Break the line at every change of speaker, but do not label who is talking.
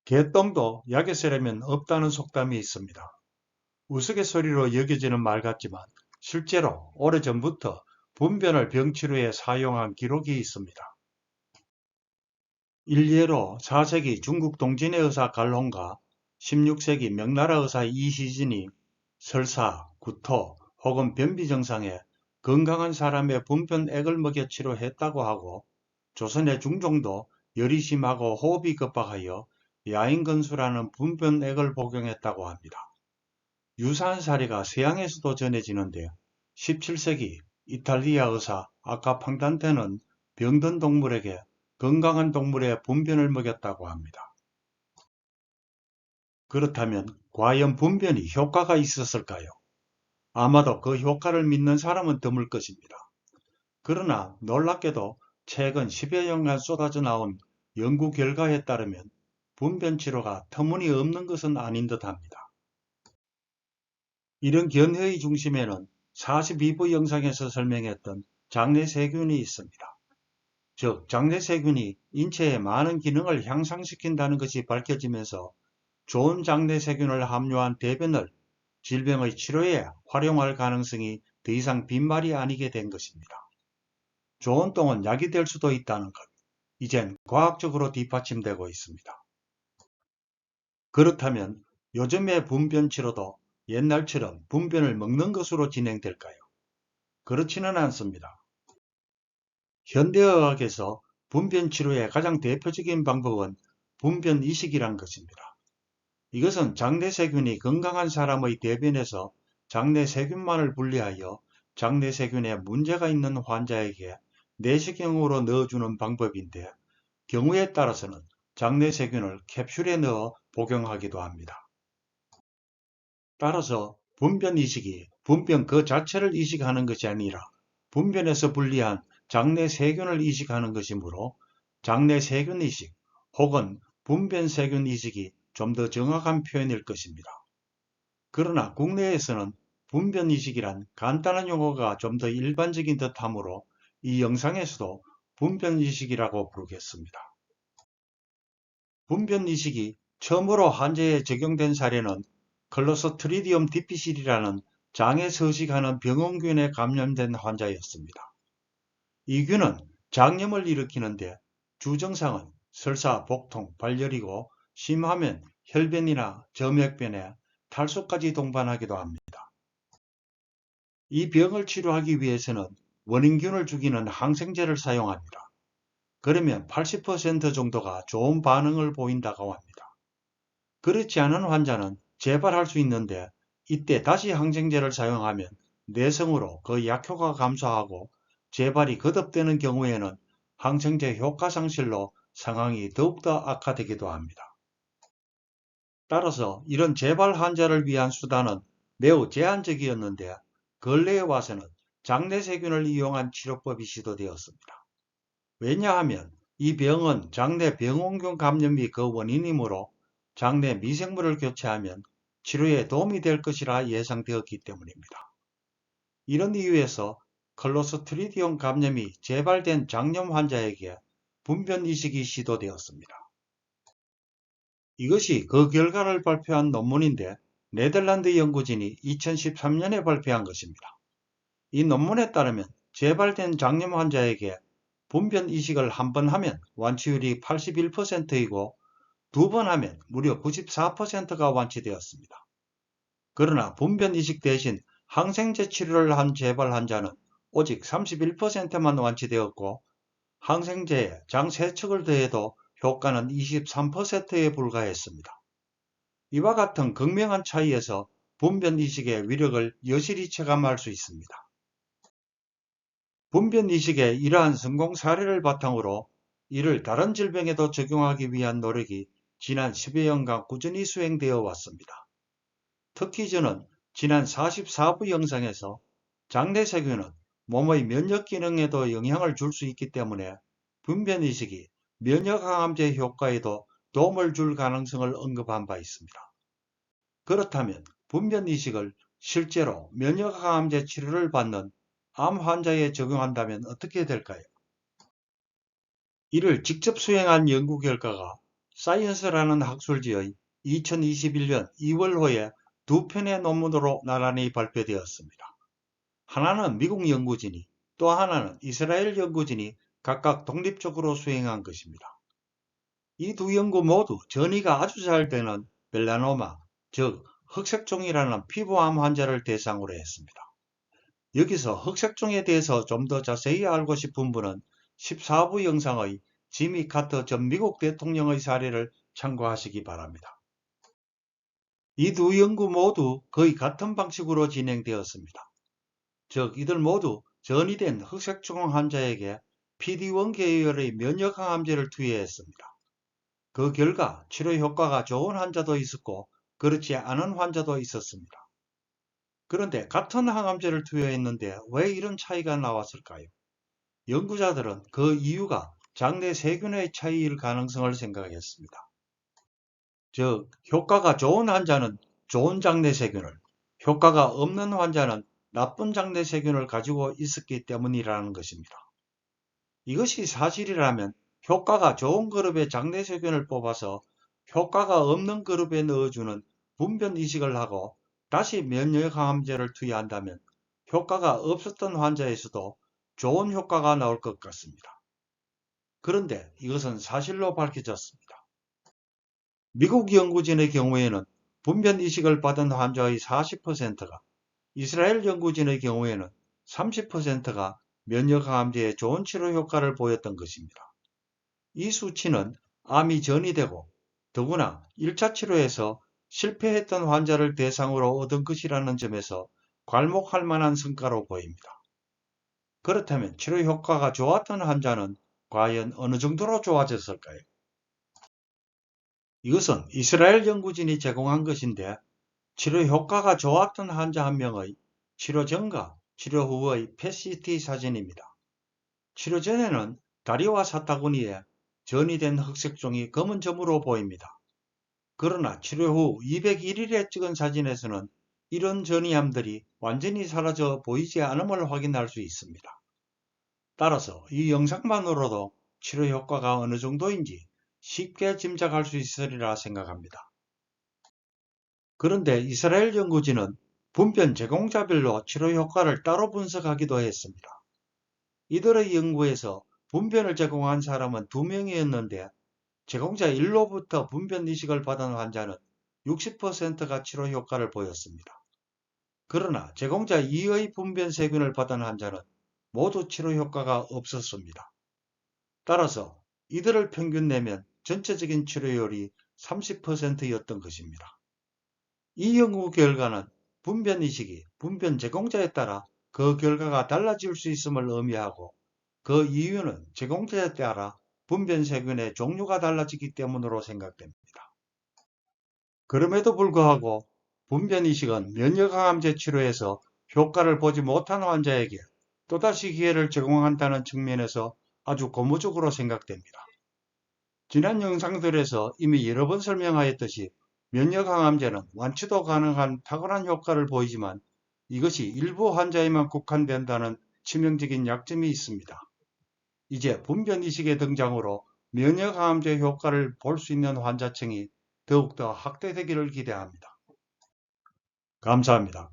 개똥도 약에 쓰려면 없다는 속담이 있습니다. 우스갯소리로 여겨지는 말 같지만 실제로 오래전부터 분변을 병치료에 사용한 기록이 있습니다. 일례로 4세기 중국 동진의 의사 갈홍과 16세기 명나라 의사 이시진이 설사, 구토 혹은 변비 증상에 건강한 사람의 분변액을 먹여 치료했다고 하고, 조선의 중종도 열이 심하고 호흡이 급박하여 야인건수라는 분변액을 복용했다고 합니다. 유사한 사례가 서양에서도 전해지는데 17세기 이탈리아 의사 아카팡단테는 병든 동물에게 건강한 동물의 분변을 먹였다고 합니다. 그렇다면 과연 분변이 효과가 있었을까요? 아마도 그 효과를 믿는 사람은 드물 것입니다. 그러나 놀랍게도 최근 10여 년간 쏟아져 나온 연구 결과에 따르면 분변 치료가 터무니없는 것은 아닌 듯합니다. 이런 견해의 중심에는 42부 영상에서 설명했던 장내세균이 있습니다. 즉, 장내세균이 인체의 많은 기능을 향상시킨다는 것이 밝혀지면서 좋은 장내세균을 함유한 대변을 질병의 치료에 활용할 가능성이 더 이상 빈말이 아니게 된 것입니다. 좋은 똥은 약이 될 수도 있다는 것, 이젠 과학적으로 뒷받침되고 있습니다. 그렇다면 요즘의 분변 치료도 옛날처럼 분변을 먹는 것으로 진행될까요? 그렇지는 않습니다. 현대의학에서 분변 치료의 가장 대표적인 방법은 분변 이식이란 것입니다. 이것은 장내세균이 건강한 사람의 대변에서 장내세균만을 분리하여 장내세균에 문제가 있는 환자에게 내시경으로 넣어주는 방법인데, 경우에 따라서는 장내세균을 캡슐에 넣어 복용하기도 합니다. 따라서 분변 이식이 분변 그 자체를 이식하는 것이 아니라 분변에서 분리한 장내세균을 이식하는 것이므로 장내세균 이식 혹은 분변세균 이식이 좀 더 정확한 표현일 것입니다. 그러나 국내에서는 분변 이식이란 간단한 용어가 좀 더 일반적인 듯하므로 이 영상에서도 분변 이식이라고 부르겠습니다. 분변 이식이 처음으로 환자에 적용된 사례는 클로스트리디움 디피실이라는 장에 서식하는 병원균에 감염된 환자였습니다. 이 균은 장염을 일으키는데 주증상은 설사, 복통, 발열이고 심하면 혈변이나 점액변에 탈수까지 동반하기도 합니다. 이 병을 치료하기 위해서는 원인균을 죽이는 항생제를 사용합니다. 그러면 80% 정도가 좋은 반응을 보인다고 합니다. 그렇지 않은 환자는 재발할 수 있는데, 이때 다시 항생제를 사용하면 내성으로 그 약효가 감소하고 재발이 거듭되는 경우에는 항생제 효과 상실로 상황이 더욱더 악화되기도 합니다. 따라서 이런 재발 환자를 위한 수단은 매우 제한적이었는데, 근래에 와서는 장내세균을 이용한 치료법이 시도되었습니다. 왜냐하면 이 병은 장내 병원균 감염이 그 원인이므로 장내 미생물을 교체하면 치료에 도움이 될 것이라 예상되었기 때문입니다. 이런 이유에서 클로스트리디움 감염이 재발된 장염 환자에게 분변 이식이 시도되었습니다. 이것이 그 결과를 발표한 논문인데, 네덜란드 연구진이 2013년에 발표한 것입니다. 이 논문에 따르면 재발된 장염 환자에게 분변 이식을 한 번 하면 완치율이 81%이고 두 번 하면 무려 94%가 완치되었습니다. 그러나 분변 이식 대신 항생제 치료를 한 재발 환자는 오직 31%만 완치되었고, 항생제에 장 세척을 더해도 효과는 23%에 불과했습니다. 이와 같은 극명한 차이에서 분변 이식의 위력을 여실히 체감할 수 있습니다. 분변 이식의 이러한 성공 사례를 바탕으로 이를 다른 질병에도 적용하기 위한 노력이 지난 10여 년간 꾸준히 수행되어 왔습니다. 특히 저는 지난 44부 영상에서 장내세균은 몸의 면역 기능에도 영향을 줄 수 있기 때문에 분변 이식이 면역항암제 효과에도 도움을 줄 가능성을 언급한 바 있습니다. 그렇다면 분변 이식을 실제로 면역항암제 치료를 받는 암 환자에 적용한다면 어떻게 될까요? 이를 직접 수행한 연구 결과가 사이언스라는 학술지의 2021년 2월호에 두 편의 논문으로 나란히 발표되었습니다. 하나는 미국 연구진이, 또 하나는 이스라엘 연구진이 각각 독립적으로 수행한 것입니다. 이 두 연구 모두 전이가 아주 잘 되는 멜라노마, 즉 흑색종이라는 피부암 환자를 대상으로 했습니다. 여기서 흑색종에 대해서 좀 더 자세히 알고 싶은 분은 14부 영상의 지미 카터 전 미국 대통령의 사례를 참고하시기 바랍니다. 이 두 연구 모두 거의 같은 방식으로 진행되었습니다. 즉 이들 모두 전이된 흑색종 환자에게 PD-1 계열의 면역항암제를 투여했습니다. 그 결과 치료 효과가 좋은 환자도 있었고 그렇지 않은 환자도 있었습니다. 그런데 같은 항암제를 투여했는데 왜 이런 차이가 나왔을까요? 연구자들은 그 이유가 장내 세균의 차이일 가능성을 생각했습니다. 즉, 효과가 좋은 환자는 좋은 장내 세균을, 효과가 없는 환자는 나쁜 장내 세균을 가지고 있었기 때문이라는 것입니다. 이것이 사실이라면 효과가 좋은 그룹의 장내 세균을 뽑아서 효과가 없는 그룹에 넣어주는 분변 이식을 하고 다시 면역항암제를 투여한다면 효과가 없었던 환자에서도 좋은 효과가 나올 것 같습니다. 그런데 이것은 사실로 밝혀졌습니다. 미국 연구진의 경우에는 분변 이식을 받은 환자의 40%가, 이스라엘 연구진의 경우에는 30%가 면역항암제의 좋은 치료 효과를 보였던 것입니다. 이 수치는 암이 전이되고 더구나 1차 치료에서 실패했던 환자를 대상으로 얻은 것이라는 점에서 괄목할 만한 성과로 보입니다. 그렇다면 치료 효과가 좋았던 환자는 과연 어느 정도로 좋아졌을까요? 이것은 이스라엘 연구진이 제공한 것인데 치료 효과가 좋았던 환자 한 명의 치료 전과 치료 후의 PET-CT 사진입니다. 치료 전에는 다리와 사타구니에 전이된 흑색종이 검은 점으로 보입니다. 그러나 치료 후 201일에 찍은 사진에서는 이런 전이암들이 완전히 사라져 보이지 않음을 확인할 수 있습니다. 따라서 이 영상만으로도 치료 효과가 어느 정도인지 쉽게 짐작할 수 있으리라 생각합니다. 그런데 이스라엘 연구진은 분변 제공자별로 치료 효과를 따로 분석하기도 했습니다. 이들의 연구에서 분변을 제공한 사람은 2명이었는데 제공자 1로부터 분변 이식을 받은 환자는 60%가 치료 효과를 보였습니다. 그러나 제공자 2의 분변 세균을 받은 환자는 모두 치료 효과가 없었습니다. 따라서 이들을 평균 내면 전체적인 치료율이 30%였던 것입니다. 이 연구 결과는 분변 이식이 분변 제공자에 따라 그 결과가 달라질 수 있음을 의미하고 그 이유는 제공자에 따라 분변 세균의 종류가 달라지기 때문으로 생각됩니다. 그럼에도 불구하고 분변 이식은 면역항암제 치료에서 효과를 보지 못한 환자에게 또다시 기회를 제공한다는 측면에서 아주 고무적으로 생각됩니다. 지난 영상들에서 이미 여러 번 설명하였듯이 면역항암제는 완치도 가능한 탁월한 효과를 보이지만 이것이 일부 환자에만 국한된다는 치명적인 약점이 있습니다. 이제 분변 이식의 등장으로 면역항암제 효과를 볼 수 있는 환자층이 더욱더 확대되기를 기대합니다. 감사합니다.